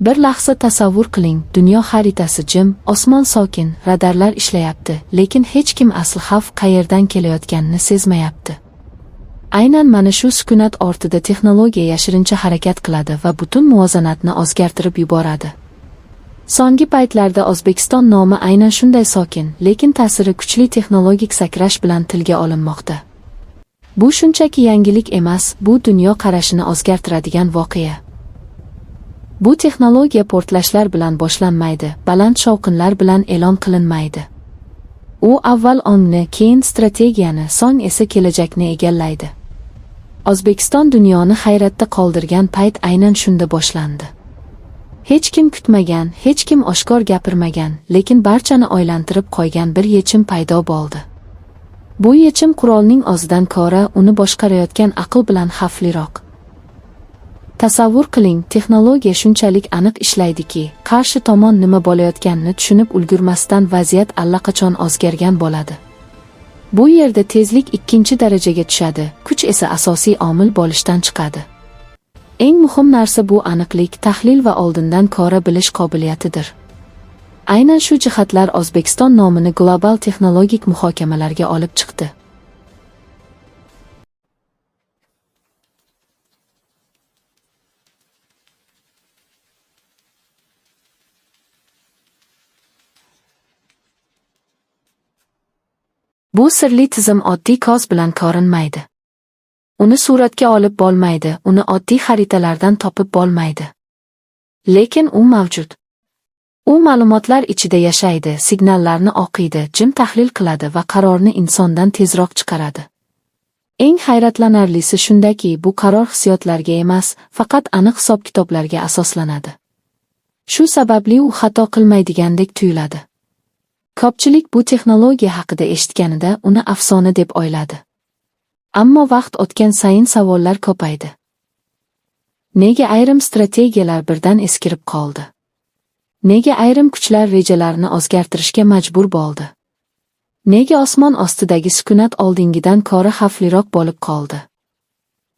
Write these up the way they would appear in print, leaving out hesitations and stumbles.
Bir lahza tasavvur qiling, dunyo xaritasi jim, osmon sokin, radarlar ishlayapti, lekin hech kim asl xavf qayerdan kelayotganini sezmayapti. Aynan mana shu sukunat ortida texnologiya yashirincha harakat qiladi va butun muvozanatni o'zgartirib yuboradi. So'nggi paytlarda O'zbekiston nomi aynan shunday sokin, lekin ta'siri kuchli texnologik sakrash bilan tilga olinmoqda. Bu shunchaki yangilik emas, bu dunyo qarashini o'zgartiradigan voqea. Bu texnologiya portlashlar bilan boshlanmaydi, baland shovqinlar bilan e'lon qilinmaydi. U avval ongni, keyin strategiyani, so'ng esa kelajakni egallaydi. O'zbekiston dunyoni hayratda qoldirgan payt aynan shunda boshlandi. Hech kim kutmagan, hech kim oshkor gapirmagan, lekin barchani o'ylantirib qo'ygan bir yechim paydo bo'ldi. Bu yechim qurolning o'zidan ko'ra uni boshqarayotgan aql bilan xavfliroq. Tasavvur qiling, texnologiya shunchalik aniq ishlaydiki, qarshi tomon nima bo'layotganini tushunib ulgurmasdan vaziyat allaqachon o'zgargan bo'ladi. Bu yerda tezlik ikkinchi darajaga tushadi, kuch esa asosiy omil bo'lishdan chiqadi. Eng muhim narsa bu aniqlik, tahlil va oldindan ko'ra bilish qobiliyatidir. Aynan shu jihatlar O'zbekiston nomini global texnologik muhokamalarga olib chiqdi. Bu sirli tizim oddiy ko'z bilan ko'rinmaydi. Uni suratga olib bo'lmaydi, uni oddiy xaritalardan topib bo'lmaydi. Lekin u mavjud. U ma'lumotlar ichida yashaydi, signallarni o'qiydi, jim tahlil qiladi va qarorni insondan tezroq chiqaradi. Eng hayratlanarlisi shundaki, bu qaror hissiyotlarga emas, faqat aniq hisob-kitoblarga asoslanadi. Shu sababli u xato qilmaydigandek tuyuladi. Ko'pchilik bu texnologiya haqida eshitganida uni afsona deb o'yladi. Ammo vaqt o'tgan sayin savollar ko'paydi. Nega ayrim strategiyalar birdan eskirib qoldi? Nega ayrim kuchlar rejalarini o'zgartirishga majbur bo'ldi? Nega osmon ostidagi sukunat oldingidan ko'ra xavfliroq bo'lib qoldi?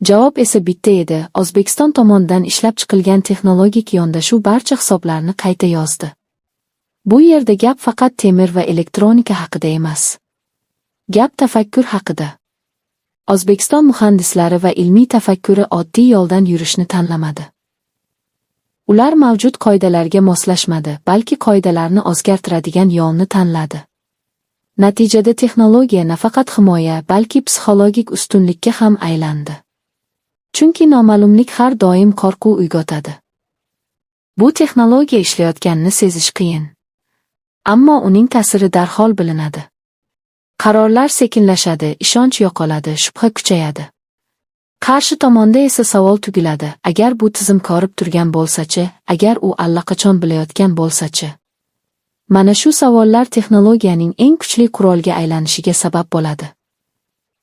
Javob esa bitta edi: O'zbekiston tomonidan ishlab chiqilgan texnologik yondashuv barcha hisoblarni qayta yozdi. Bu yerda gap faqat temir va elektronika haqida emas. Gap tafakkur haqida. O'zbekiston muhandislari va ilmiy tafakkuri oddiy yo'ldan yurishni tanlamadi. Ular mavjud qoidalarga moslashmadi, balki qoidalarni o'zgartiradigan yo'lni tanladi. Natijada texnologiya nafaqat himoya, balki psixologik ustunlikka ham aylandi. Chunki noma'lumlik har doim qo'rquv uyg'otadi. Bu texnologiya ishlayotganini sezish qiyin. Ammo uning ta'siri darhol bilinadi. Qarorlar sekinlashadi, ishonch yo'qoladi, shubha kuchayadi. Qarshi tomonda esa savol tugiladi: agar bu tizim ko'rib turgan bo'lsa-chi, agar u allaqachon bilayotgan bo'lsa-chi? Mana shu savollar texnologiyaning eng kuchli qurolga aylanishiga sabab bo'ladi.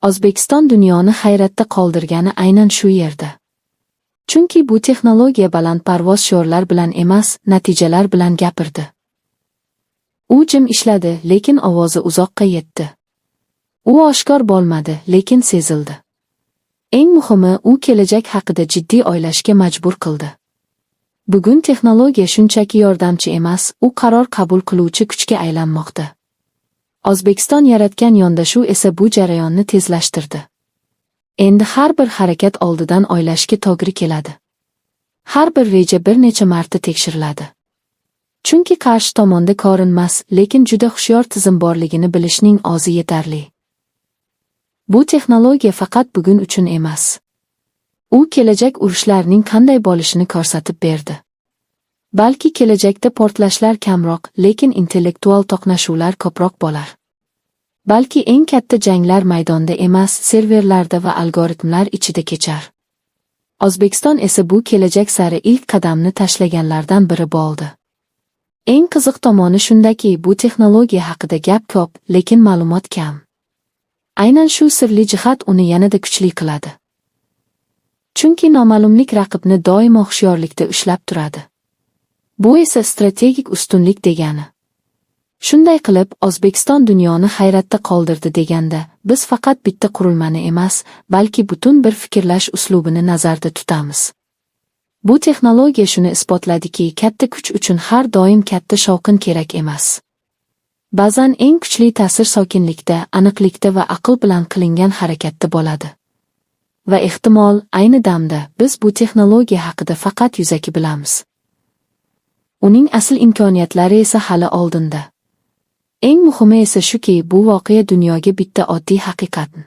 O'zbekiston dunyoni hayratda qoldirgani aynan shu yerda. Chunki bu texnologiya balandparvoz shiorlar bilan emas, natijalar bilan gapirdi. U jim ishladi, lekin ovozi uzoqqa yetdi. U oshkor bo'lmadi, lekin sezildi. Eng muhimi, u kelajak haqida jiddiy o'ylashga majbur qildi. Bugun texnologiya shunchaki yordamchi emas, u qaror qabul qiluvchi kuchga aylanmoqda. O'zbekiston yaratgan yondashuv esa bu jarayonni tezlashtirdi. Endi har bir harakat oldidan o'ylashga to'g'ri keladi. Har bir reja bir necha marta tekshiriladi. Chunki qarshi tomonda ko'rinmas, lekin juda hushyor tizim borligini bilishning o'zi yetarli. Bu texnologiya faqat bugun uchun emas. U kelajak urushlarning qanday bo'lishini ko'rsatib berdi. Balki kelajakda portlashlar kamroq, lekin intellektual to'qnashuvlar ko'proq bo'lar. Balki eng katta janglar maydonda emas, serverlarda va algoritmlar ichida kechar. O'zbekiston esa bu kelajak sari ilk qadamni tashlaganlardan biri bo'ldi. Eng qiziq tomoni shundaki, bu texnologiya haqida gap ko'p, lekin ma'lumot kam. Aynan shu sirli jihat uni yanada kuchli qiladi. Chunki noma'lumlik raqibni doimo hushyorlikda ushlab turadi. Bu esa strategik ustunlik degani. Shunday qilib, O'zbekiston dunyoni hayratda qoldirdi deganda, biz faqat bitta qurilmani emas, balki butun bir fikrlash uslubini nazarda tutamiz. Bu texnologiya shuni isbotladiki, katta kuch uchun har doim katta shovqin kerak emas. Ba'zan eng kuchli ta'sir sokinlikda, aniqlikda va aql bilan qilingan harakatda bo'ladi. Va ehtimol, ayni damda, biz bu texnologiya haqida faqat yuzaki bilamiz. Uning asl imkoniyatlari esa hali oldinda. Eng muhimi esa shuki, bu voqea dunyoga bitta oddiy haqiqatni